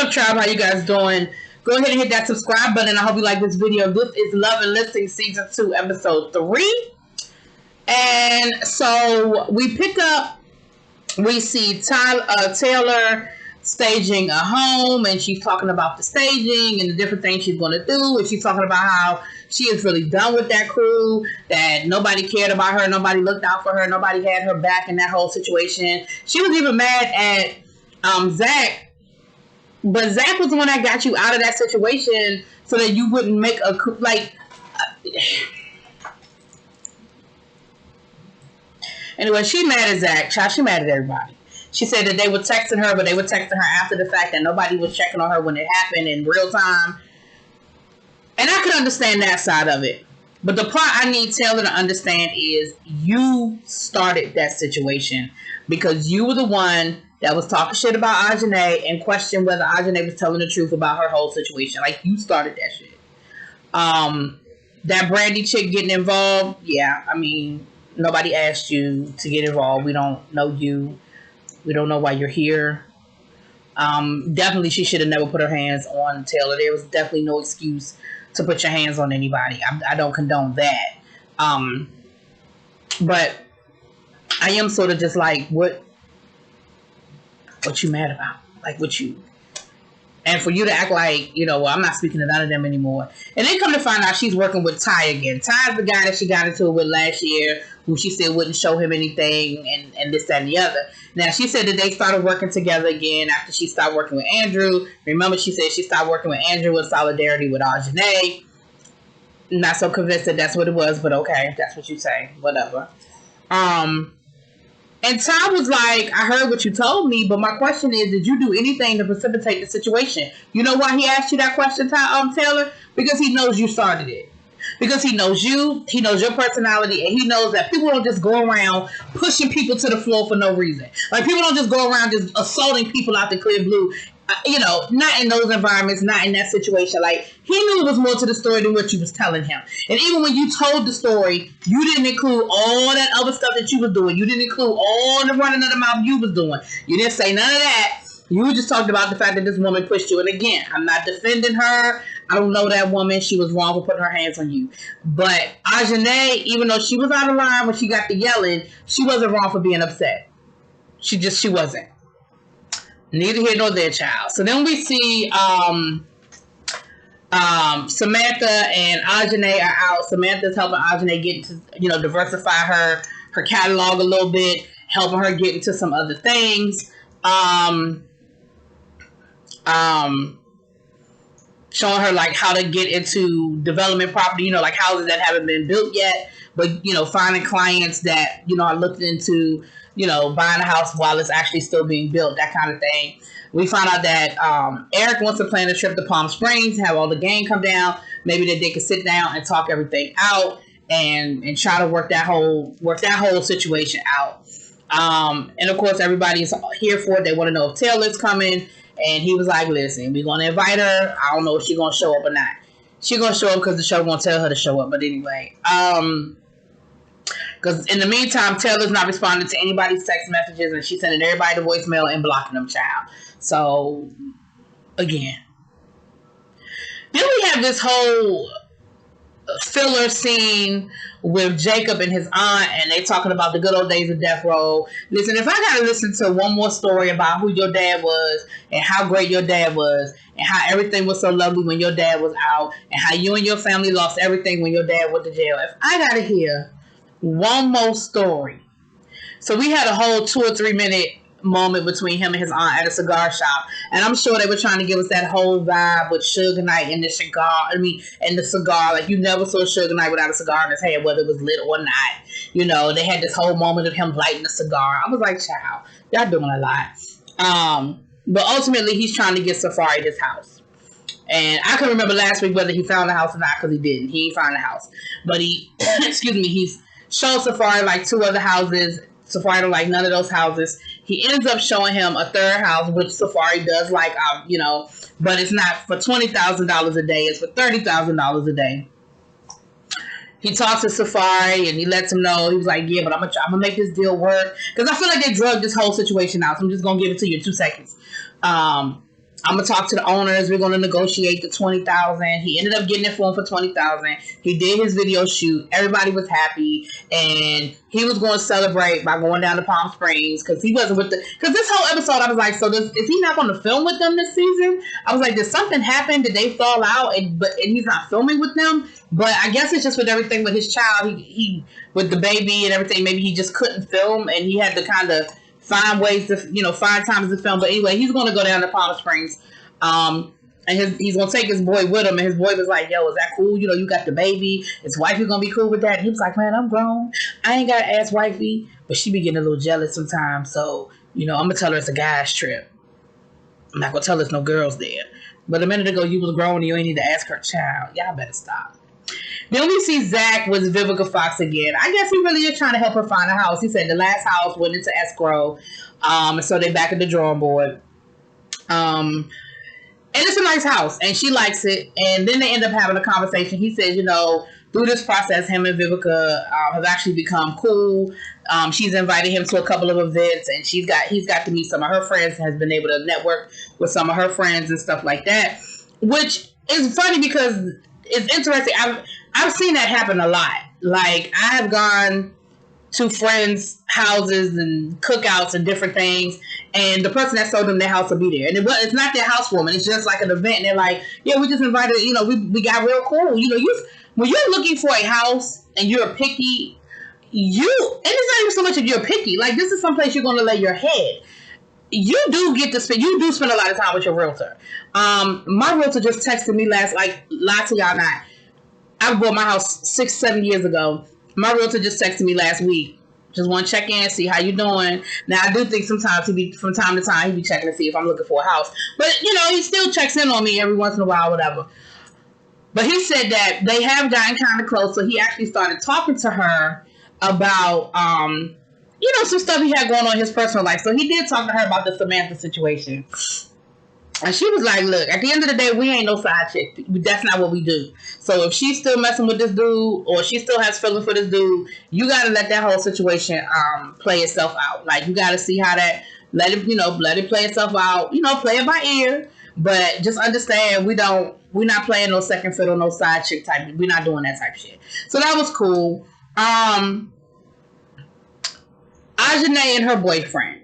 up, tribe? How you guys doing? Go ahead and hit that subscribe button. I hope you like this video. This is Love and Listing Season 2, Episode 3. And so we pick up, we see Taylor staging a home, and she's talking about the staging and the different things she's going to do. And she's talking about how she is really done with that crew, that nobody cared about her, nobody looked out for her, nobody had her back in that whole situation. She was even mad at Zack. But Zack was the one that got you out of that situation so that you wouldn't make a, like... Anyway, she mad at Zack. Child, she mad at everybody. She said that they were texting her, but they were texting her after the fact that nobody was checking on her when it happened in real time. And I can understand that side of it. But the part I need Taylor to understand is you started that situation because you were the one that was talking shit about Ajane and questioned whether Ajane was telling the truth about her whole situation. Like, you started that shit. That Brandy chick getting involved, yeah, I mean, nobody asked you to get involved. We don't know you. We don't know why you're here. Definitely she should have never put her hands on Taylor. There was definitely no excuse to put your hands on anybody. I don't condone that. But I am sort of just like, what you mad about? Like, what you... And for you to act like, you know, well, I'm not speaking to none of them anymore. And then come to find out she's working with Ty again. Ty's the guy that she got into it with last year, who she said wouldn't show him anything, and this, that, and the other. Now, she said that they started working together again after she stopped working with Andrew. Remember, she said she stopped working with Andrew in solidarity with Ajane. Not so convinced that that's what it was, but okay, if that's what you say, whatever. And Ty was like, I heard what you told me, but my question is, did you do anything to precipitate the situation? You know why he asked you that question, Taylor? Because he knows you started it. Because he knows you, he knows your personality, and he knows that people don't just go around pushing people to the floor for no reason. Like, people don't just go around just assaulting people out the clear blue. You know, not in those environments, not in that situation. Like, he knew it was more to the story than what you was telling him. And even when you told the story, you didn't include all that other stuff that you was doing. You didn't include all the running of the mouth you was doing. You didn't say none of that. You just talked about the fact that this woman pushed you. And again, I'm not defending her. I don't know that woman. She was wrong for putting her hands on you. But Ajane, even though she was out of line when she got the yelling, she wasn't wrong for being upset. She wasn't. Neither here nor there, child. So then we see Samantha and Ajane are out. Samantha's helping Ajane get to, you know, diversify her catalog a little bit, helping her get into some other things. Showing her like how to get into development property, you know, like houses that haven't been built yet, but, you know, finding clients that, you know, are looking into, you know, buying a house while it's actually still being built, that kind of thing. We found out that Eric wants to plan a trip to Palm Springs, have all the gang come down, maybe that they could sit down and talk everything out and try to work that whole situation out. And of course, everybody's here for it. They want to know if Taylor's coming, and he was like, "Listen, we're gonna invite her. I don't know if she's gonna show up or not. She's gonna show up because the show won't tell her to show up. But anyway, because in the meantime, Taylor's not responding to anybody's text messages, and she's sending everybody to voicemail and blocking them, child. So, again. Then we have this whole filler scene with Jacob and his aunt, and they talking about the good old days of death row. Listen, if I gotta listen to one more story about who your dad was and how great your dad was and how everything was so lovely when your dad was out and how you and your family lost everything when your dad went to jail, if I gotta hear one more story. So we had a whole 2 or 3 minute moment between him and his aunt at a cigar shop, and I'm sure they were trying to give us that whole vibe with Suge Knight and the cigar. And the cigar, like you never saw Suge Knight without a cigar in his hand, whether it was lit or not. You know, they had this whole moment of him lighting a cigar. I was like, child, y'all doing a lot. But ultimately, he's trying to get Safari this house. And I can remember last week whether he found the house or not, because he didn't. He ain't found the house, but he, he's showed Safari like 2 other houses. Safari don't like none of those houses. He ends up showing him a 3rd house, which Safari does like, you know, but it's not for $20,000 a day. It's for $30,000 a day. He talks to Safari and he lets him know. He was like, yeah, but I'm gonna make this deal work. Because I feel like they drugged this whole situation out. So I'm just going to give it to you in 2 seconds. I'm gonna talk to the owners. We're gonna negotiate the $20,000. He ended up getting it for him for $20,000. He did his video shoot. Everybody was happy, and he was going to celebrate by going down to Palm Springs because he wasn't with the. Because this whole episode, I was like, so is he not going to film with them this season? I was like, did something happen? Did they fall out? And he's not filming with them. But I guess it's just with everything with his child. He with the baby and everything. Maybe he just couldn't film, and he had to kind of find ways to, find times to film. But anyway, he's going to go down to Palm Springs. And he's going to take his boy with him. And his boy was like, yo, is that cool? You got the baby. His wife is going to be cool with that. And he was like, man, I'm grown. I ain't got to ask wifey. But she be getting a little jealous sometimes. So, I'm going to tell her it's a guy's trip. I'm not going to tell her there's no girls there. But a minute ago, you was grown and you ain't need to ask her child. Y'all better stop. Then we see Zack with Vivica Fox again. I guess he really is trying to help her find a house. He said the last house went into escrow. So they back at the drawing board. And it's a nice house, and she likes it. And then they end up having a conversation. He says, through this process, him and Vivica have actually become cool. She's invited him to a couple of events, and he's got to meet some of her friends, has been able to network with some of her friends and stuff like that. Which is funny because it's interesting. I've seen that happen a lot. Like, I have gone to friends' houses and cookouts and different things, and the person that sold them their house will be there. And it's not their housewarming. It's just like an event. And they're like, yeah, we just invited, we got real cool. When you're looking for a house and you're picky, and it's not even so much if you're picky. Like, this is someplace you're going to lay your head. You do spend a lot of time with your realtor. My realtor just texted me lie to y'all not. I bought my house 6-7 years ago. My realtor just texted me last week. Just want to check in, see how you doing. Now, I do think sometimes from time to time, he be checking to see if I'm looking for a house. But, he still checks in on me every once in a while, whatever. But he said that they have gotten kind of close, so he actually started talking to her about, some stuff he had going on in his personal life. So he did talk to her about the Samantha situation. And she was like, look, at the end of the day, we ain't no side chick. That's not what we do. So if she's still messing with this dude, or she still has feelings for this dude, you got to let that whole situation play itself out. Like, you got to see how that, let it play itself out. Play it by ear. But just understand, we're not playing no second fiddle, no side chick type. We're not doing that type of shit. So that was cool. Ajane and her boyfriend.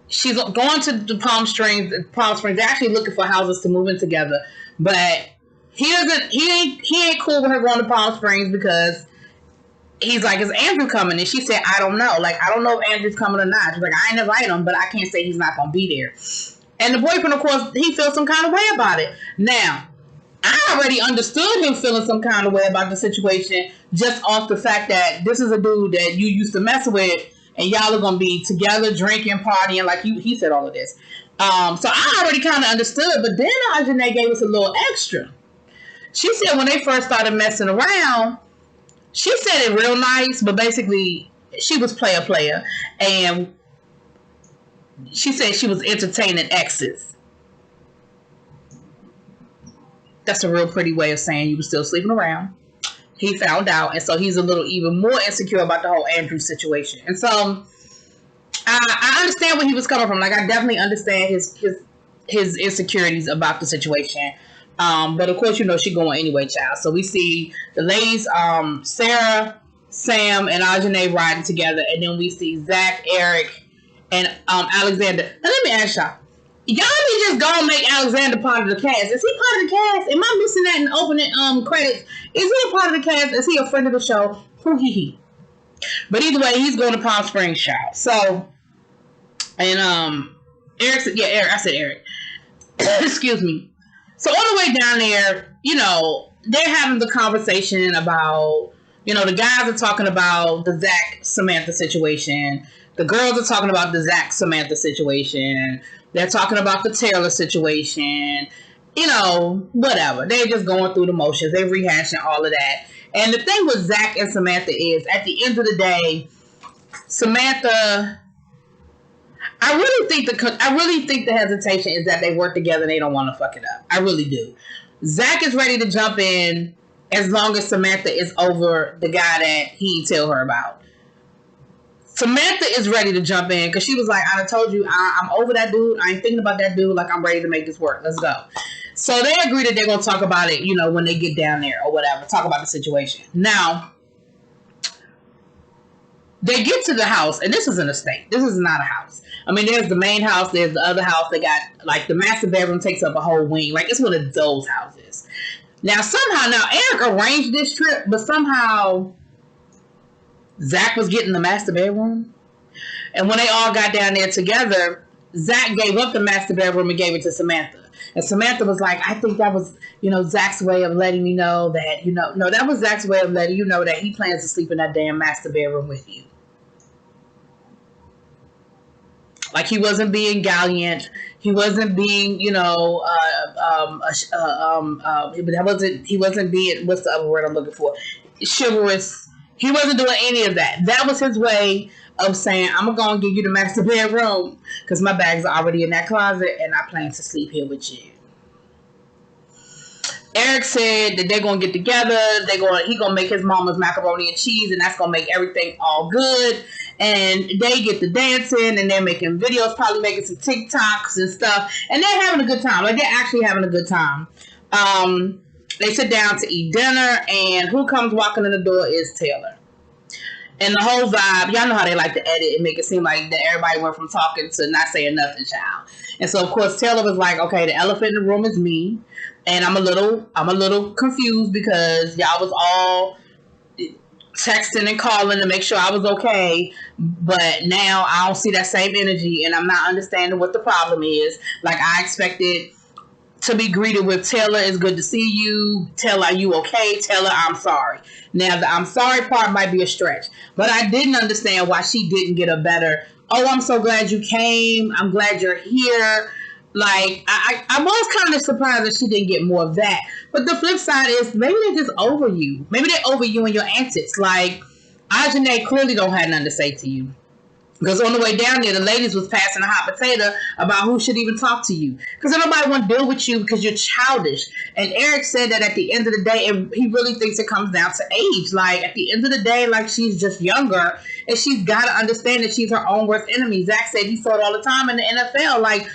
She's going to the Palm Springs. They're actually looking for houses to move in together. But he ain't cool with her going to Palm Springs because he's like, is Andrew coming? And she said, I don't know. Like, I don't know if Andrew's coming or not. She's like, I ain't invite him, but I can't say he's not going to be there. And the boyfriend, of course, he feels some kind of way about it. Now, I already understood him feeling some kind of way about the situation just off the fact that this is a dude that you used to mess with, and y'all are going to be together, drinking, partying, like he said all of this. So I already kind of understood, but then Ajane gave us a little extra. She said when they first started messing around, she said it real nice, but basically she was player, and she said she was entertaining exes. That's a real pretty way of saying you were still sleeping around. He found out, and so he's a little even more insecure about the whole Andrew situation. And so I understand where he was coming from. Like, I definitely understand his insecurities about the situation. But of course, she going anyway, child. So we see the ladies, Sarah, Sam, and Ajane riding together, and then we see Zack, Eric, and Alexander. Now let me ask y'all. Y'all need just go and make Alexander part of the cast. Is he part of the cast? Am I missing that in the opening credits? Is he a part of the cast? Is he a friend of the show? Who he? But either way, he's going to Palm Springs, child. So, and Eric said, yeah, Eric. I said Eric. Excuse me. So on the way down there, they're having the conversation about, the guys are talking about the Zack Samantha situation. The girls are talking about the Zack Samantha situation. They're talking about the Taylor situation. Whatever. They're just going through the motions. They're rehashing all of that. And the thing with Zack and Samantha is, at the end of the day, Samantha, I really think the hesitation is that they work together and they don't want to fuck it up. I really do. Zack is ready to jump in as long as Samantha is over the guy that he tell her about. Samantha is ready to jump in because she was like, I done told you I'm over that dude. I ain't thinking about that dude. Like, I'm ready to make this work. Let's go. So they agree that they're going to talk about it, when they get down there or whatever. Talk about the situation. Now, they get to the house, and this is an estate. This is not a house. I mean, there's the main house. There's the other house. They got, like, the master bedroom takes up a whole wing. Like, it's one of those houses. Now, Eric arranged this trip, but somehow Zack was getting the master bedroom. And when they all got down there together, Zack gave up the master bedroom and gave it to Samantha. And Samantha was like, I think that was, Zack's way of letting me know that, no, that was Zack's way of letting you know that he plans to sleep in that damn master bedroom with you. Like, he wasn't being gallant. He wasn't being, he wasn't being, what's the other word I'm looking for? Chivalrous. He wasn't doing any of that. That was his way of saying, I'm going to give you the master bedroom because my bags are already in that closet and I plan to sleep here with you. Eric said that they're going to get together. He going to make his mama's macaroni and cheese, and that's going to make everything all good. And they get to dancing, and they're making videos, probably making some TikToks and stuff. And they're having a good time. Like, they're actually having a good time. They sit down to eat dinner, and who comes walking in the door is Taylor. And the whole vibe, y'all know how they like to edit and make it seem like that everybody went from talking to not saying nothing, child. And so, of course, Taylor was like, okay, the elephant in the room is me. And I'm a little confused because y'all was all texting and calling to make sure I was okay. But now I don't see that same energy, and I'm not understanding what the problem is. Like, I expected to be greeted with, Taylor, it's good to see you. Taylor, are you okay? Taylor, I'm sorry. Now, the I'm sorry part might be a stretch, but I didn't understand why she didn't get a better, oh, I'm so glad you came. I'm glad you're here. Like, I was kind of surprised that she didn't get more of that. But the flip side is maybe they're just over you. Maybe they're over you and your antics. Like, Ajane clearly don't have nothing to say to you. Because on the way down there, the ladies was passing a hot potato about who should even talk to you. Because nobody want to deal with you because you're childish. And Eric said that at the end of the day, he really thinks it comes down to age. Like, at the end of the day, like, she's just younger. And she's got to understand that she's her own worst enemy. Zack said he saw it all the time in the NFL. Like,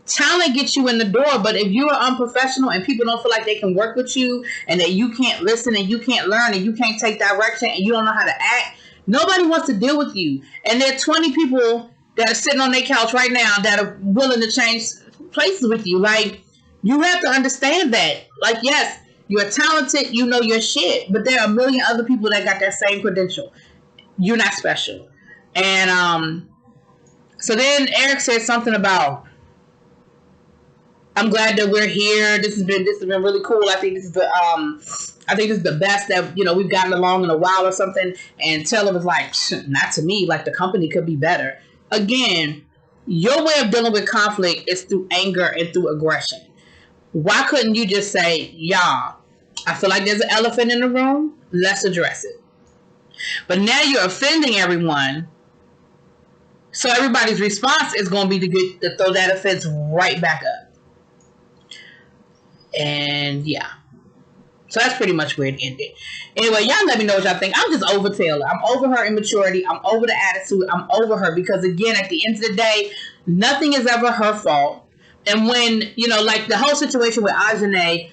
talent gets you in the door, but if you're unprofessional and people don't feel like they can work with you and that you can't listen and you can't learn and you can't take direction and you don't know how to act, nobody wants to deal with you. And there are 20 people that are sitting on their couch right now that are willing to change places with you. Like, you have to understand that. Like, yes, you're talented, you know your shit, but there are a million other people that got that same credential. You're not special. And so then Eric said something about, I'm glad that we're here. This has been really cool. I think this is the best that, we've gotten along in a while or something. And Taylor was like, not to me. Like, the company could be better. Again, your way of dealing with conflict is through anger and through aggression. Why couldn't you just say, y'all, I feel like there's an elephant in the room. Let's address it. But now you're offending everyone. So everybody's response is going to be to throw that offense right back up. And yeah, so that's pretty much where it ended. Anyway, y'all let me know what y'all think. I'm just over Taylor. I'm over her immaturity. I'm over the attitude. I'm over her because, again, at the end of the day, nothing is ever her fault. And when, like the whole situation with Ajane,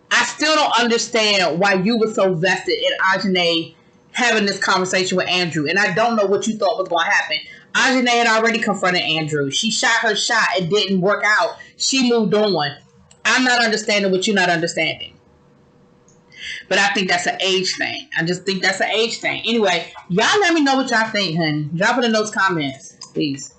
I still don't understand why you were so vested in Ajane having this conversation with Andrew. And I don't know what you thought was going to happen. Ajane had already confronted Andrew. She shot her shot. It didn't work out. She moved on. I'm not understanding what you're not understanding. But I think that's an age thing. I just think that's an age thing. Anyway, y'all let me know what y'all think, honey. Drop it in those comments, please.